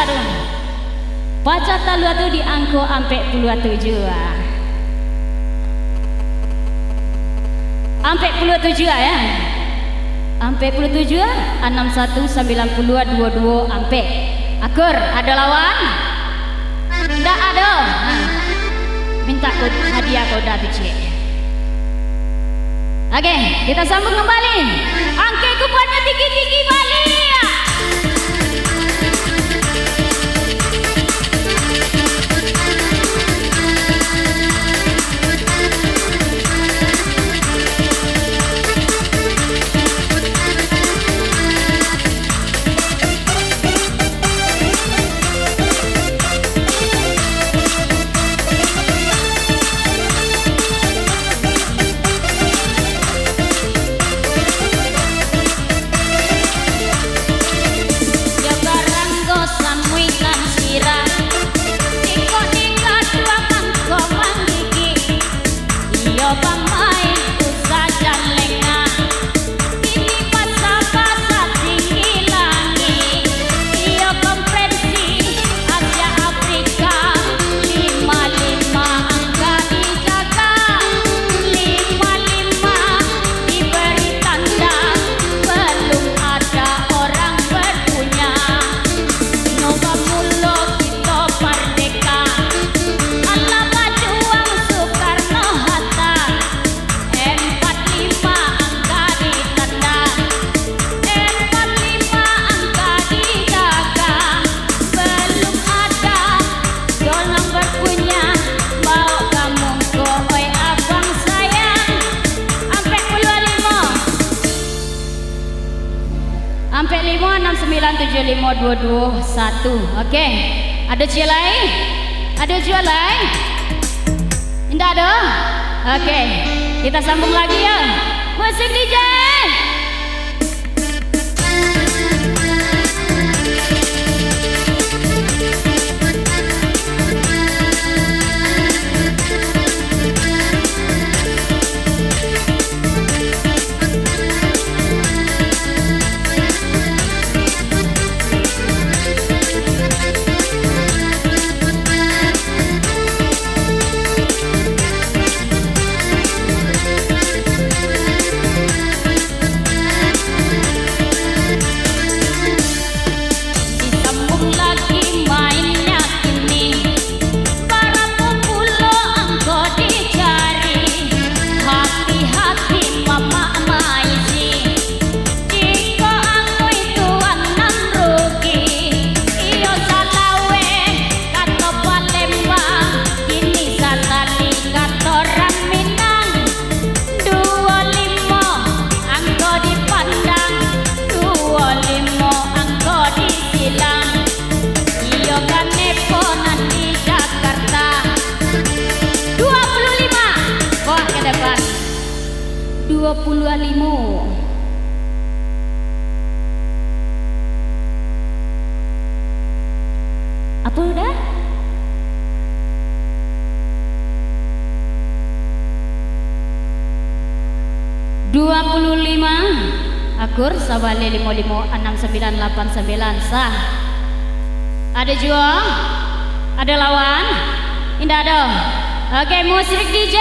garung. Baca talua tu diangko ampe puluh tujuh. Ampe puluh tujuh ya. Ampe puluh tujuh 619022 ampe. Akur ada lawan? Tidak ada. Minta hadiah kau dah cik. Oke, kita sambung kembali. Angke kuponnya tinggi-tinggi balik. Sampai 569752221. Oke. Ada jual lain? Ada jual lain? Tidak ada? Oke. Kita sambung lagi ya. Musik DJ. Apa udah? Akur Sabale 556989 sah. Ada jual? Ada lawan? Tidak ada. Oke, musik DJ.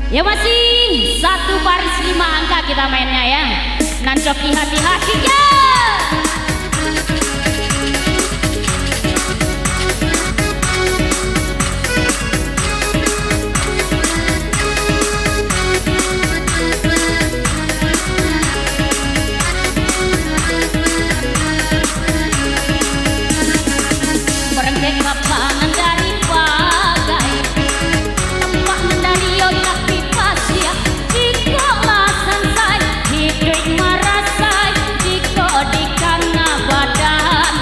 Ya masih satu baris 5 angka kita mainnya ya. Nancoki hati-hatinya. Merengket lapangan dari bagai tempat mendari otak pipasia. Jika lasan saya hidup merasai, jika di kana badan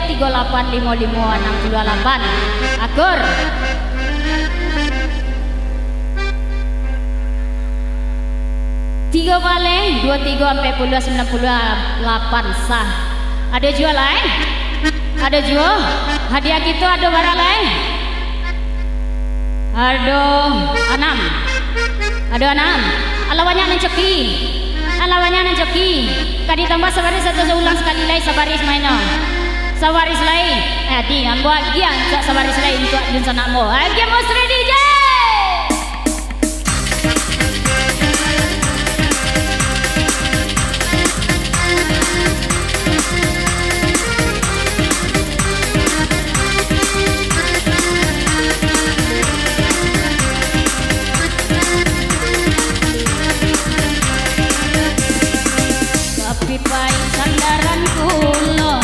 38555628. Akur. Tiga balik 23 sampai 98 sah. Ada jual lain? Ada jual? Hadiah kita ada barang lain? Ada 6. Ada 6. Alawannya nancoki. Alawannya nancoki. Kadi tambah sabaris satu ulang sekali lagi sabaris mainnya. Sabaris lain. Di ambo gian sabaris lain untuk jun sanakmu. Dia mau ready je. Sandaran kulo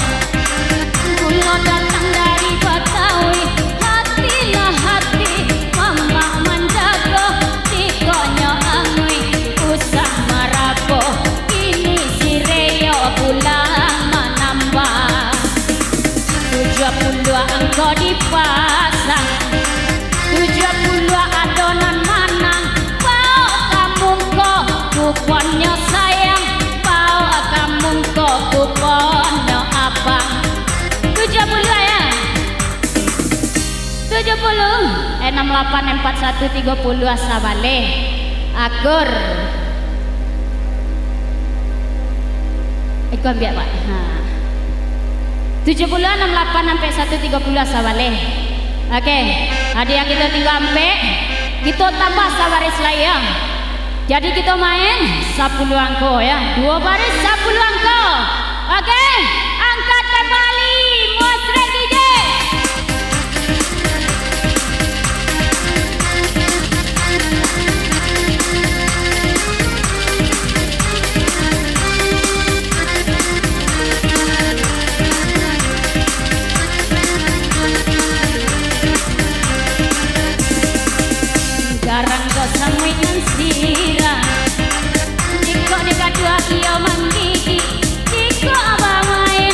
datang dari Betawi, hatilah hati mama menjago, tikonya angui usah marapo, kini si Reo pulang menambah 70 angko dipasang, 70 adonan manang, bau kamu kok kuponnya sayang, kuponnya abang 70 ya 70 684130 asabale akur ikut ambil pak 70 68 sampai 130 asabale oke hadiah kita tinggal ambil kita tambah sabaris layang. Jadi kita main 10 angko ya. 2 baris 10 angko. Oke, angkat kembali Mosrek DJ. Garang kau samui sirah. Jika dekat dua kia menggigi, jika abang main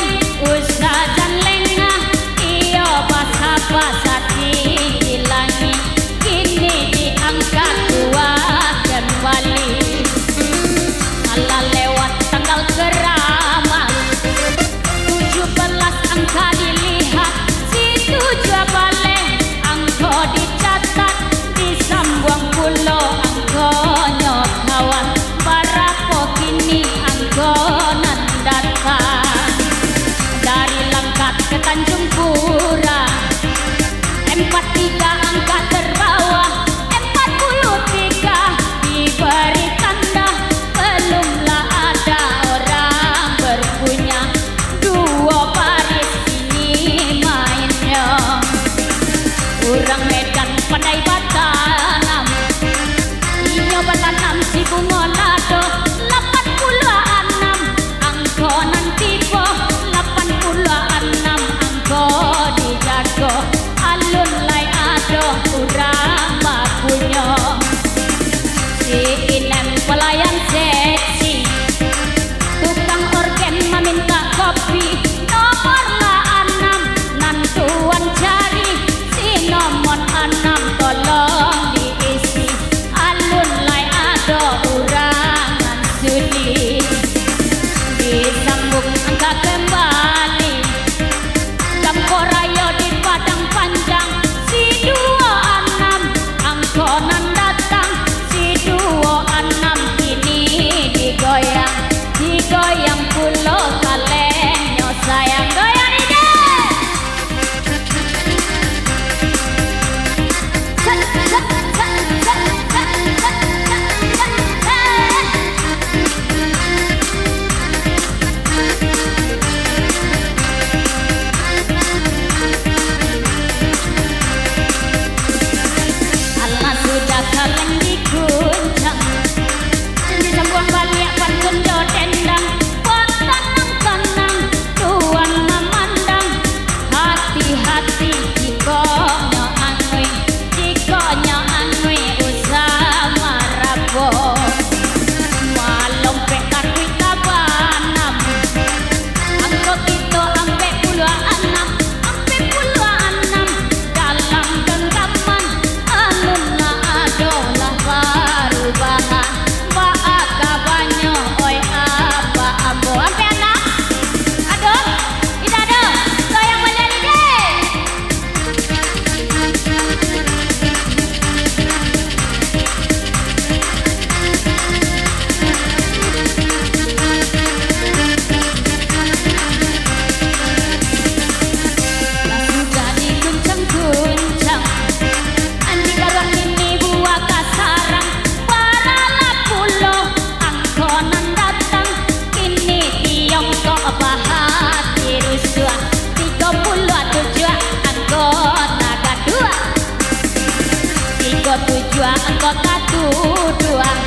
gua katuduan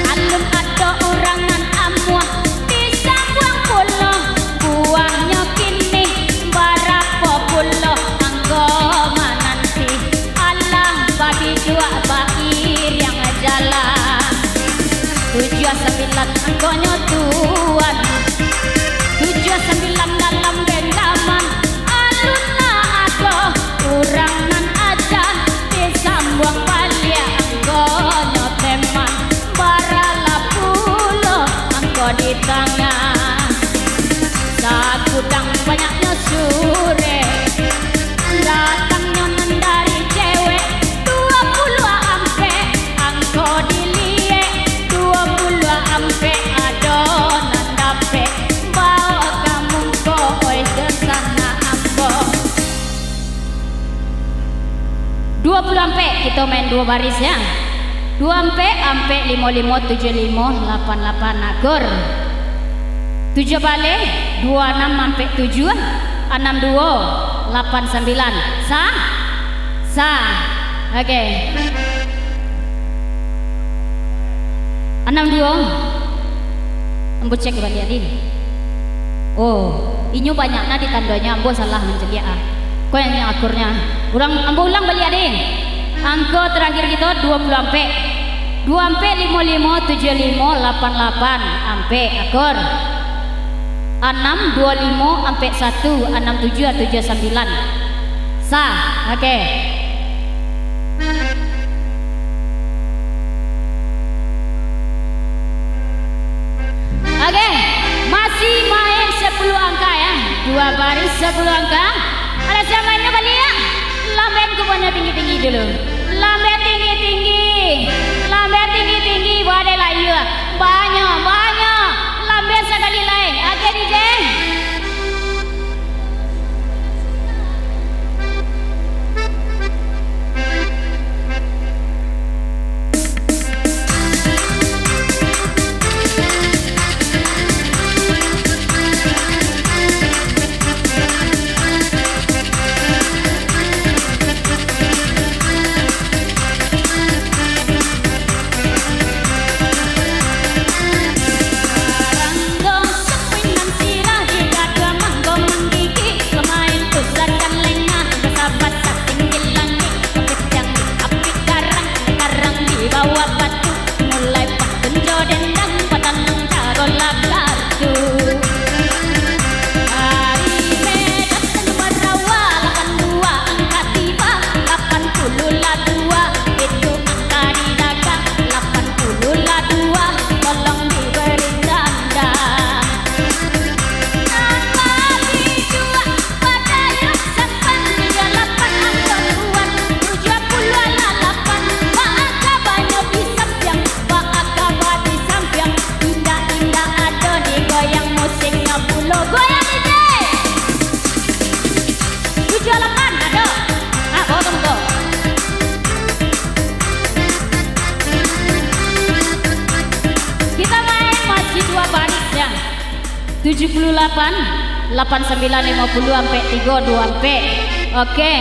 alun ada orang nan amuah disambung pulo buahnya kini barapa pulo anggo mananti alah babi dua bair yang jalan 79 anggonya tuan 79 dalam genggaman alun na ada orang nan aja disambung palia anggonya teman barala pulo anggo di tangan sagudang banyaknya sure datangnya dari cewek 20 ampe anggo dilie 20 ampe adonan dape bawa kamu koi kesana ambo 20 ampe kita main dua baris ya 2 ampe 55 75 88 akur 7 balik 26 ampe 7 62 89 sah sah oke 62 ambo cek balik adi oh inyo banyaknya di tandanya ambo salah mencelia kau yang akurnya ambo ulang balik adi angka terakhir kita 20 ampe 2 ampe 55 75 88 ampe akur 6 25 ampe 1 67 79 sah oke oke masih main 10 angka ya 2 baris 10 angka ada siapa mainnya balik ya lamben kupanya tinggi-tinggi dulu lamben tinggi-tinggi badai layu banyak lamben sekali lain oke DJ kita main masih 2 baris ya 78 89 50 ampe 3 2 ampe oke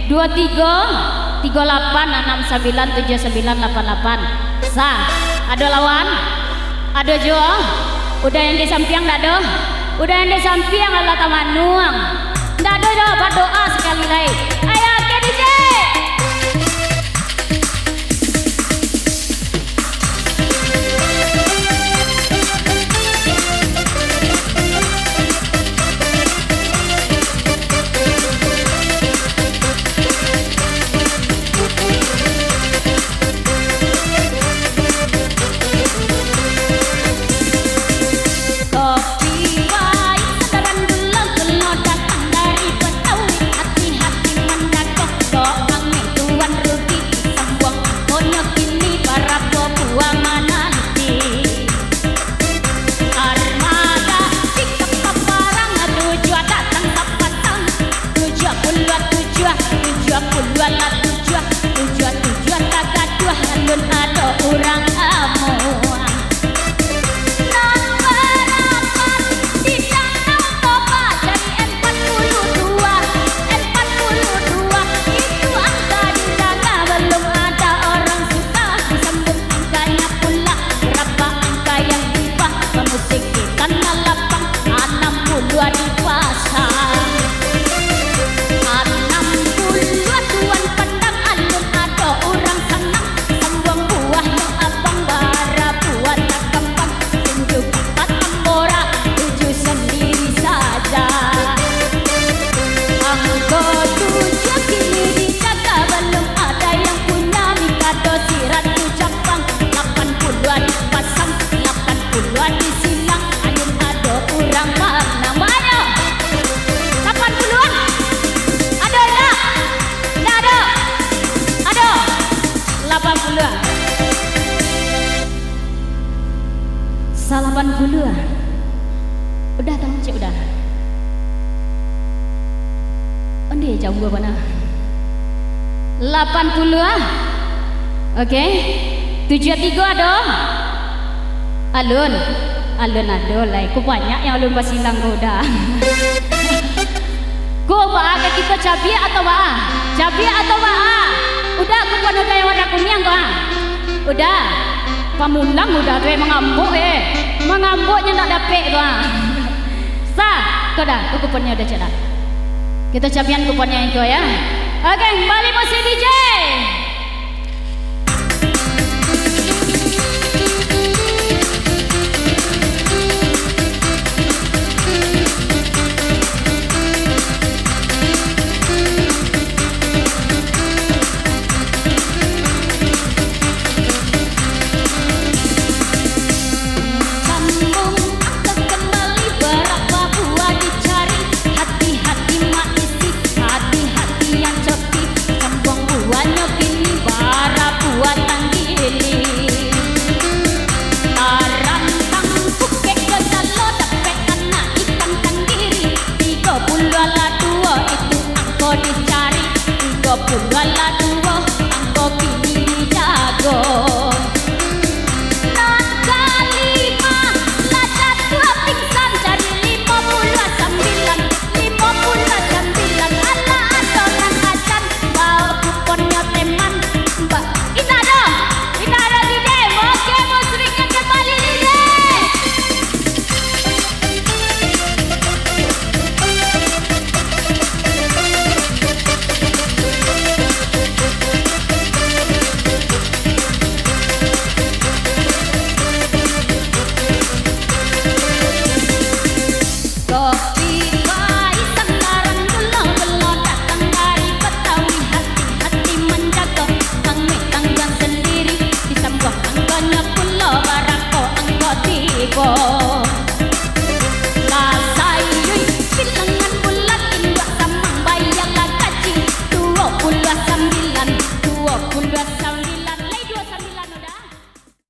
23 38 69 79 88 sah ada lawan ada jo udah yang di samping dah do udah yang di samping Allah tamanuang dah do berdoa sekali lagi ayo oke DJ Kopi wai sekarang dulu datang dari Betawi hati-hati 80 ah. Udah tolong cek udah. Onde jauh gua mana? 80 ah. Oke. 73 ada. Alun. Alun ada lah. Ku banyak yang alun basilang kau dah. Ku bawa kita cabai atau bawa? Cabai atau bawa? Udah aku pun udah yang warna kuning kau. Udah. Pamulang udah tuh mengambuk mengambuknya nak dapet tu sah kau dah kuponnya udah cedak kita capian kuponnya itu ya. Oke, kembali musik DJ.